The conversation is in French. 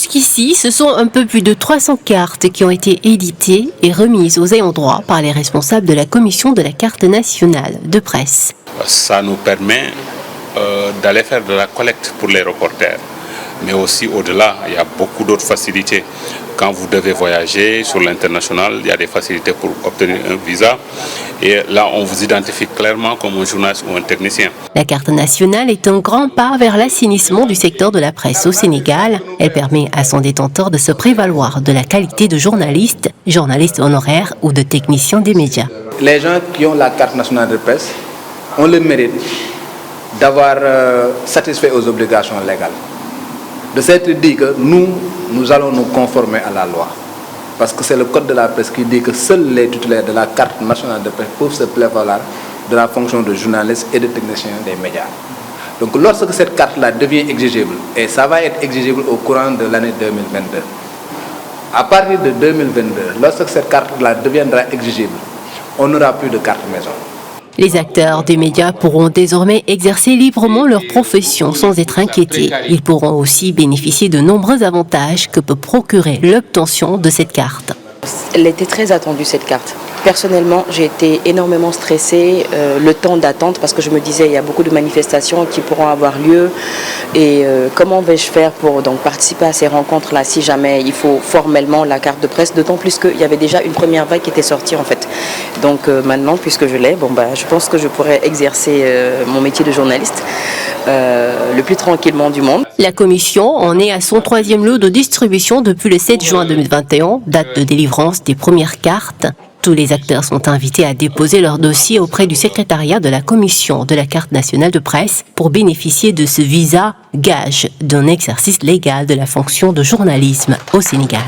Jusqu'ici, ce sont un peu plus de 300 cartes qui ont été éditées et remises aux ayants droit par les responsables de la commission de la carte nationale de presse. Ça nous permet d'aller faire de la collecte pour les reporters. Mais aussi au-delà, il y a beaucoup d'autres facilités. Quand vous devez voyager sur l'international, il y a des facilités pour obtenir un visa. Et là, on vous identifie clairement comme un journaliste ou un technicien. La carte nationale est un grand pas vers l'assainissement du secteur de la presse au Sénégal. Elle permet à son détenteur de se prévaloir de la qualité de journaliste honoraire ou de technicien des médias. Les gens qui ont la carte nationale de presse ont le mérite d'avoir satisfait aux obligations légales. De s'être dit que nous allons nous conformer à la loi. Parce que c'est le code de la presse qui dit que seuls les titulaires de la carte nationale de presse peuvent se prévaloir de la fonction de journaliste et de technicien des médias. Donc lorsque cette carte-là devient exigible, et ça va être exigible au courant de l'année 2022, à partir de 2022, lorsque cette carte-là deviendra exigible, on n'aura plus de carte maison. Les acteurs des médias pourront désormais exercer librement leur profession sans être inquiétés. Ils pourront aussi bénéficier de nombreux avantages que peut procurer l'obtention de cette carte. Elle était très attendue, cette carte. Personnellement, j'ai été énormément stressée, le temps d'attente, parce que je me disais il y a beaucoup de manifestations qui pourront avoir lieu et comment vais-je faire pour donc participer à ces rencontres-là si jamais il faut formellement la carte de presse, d'autant plus qu'il y avait déjà une première vague qui était sortie en fait. Donc maintenant, puisque je l'ai, je pense que je pourrais exercer mon métier de journaliste le plus tranquillement du monde. La commission en est à son 3e lot de distribution depuis le 7 juin 2021, date de délivrance des premières cartes. Tous les acteurs sont invités à déposer leur dossier auprès du secrétariat de la commission de la carte nationale de presse pour bénéficier de ce visa, gage d'un exercice légal de la fonction de journalisme au Sénégal.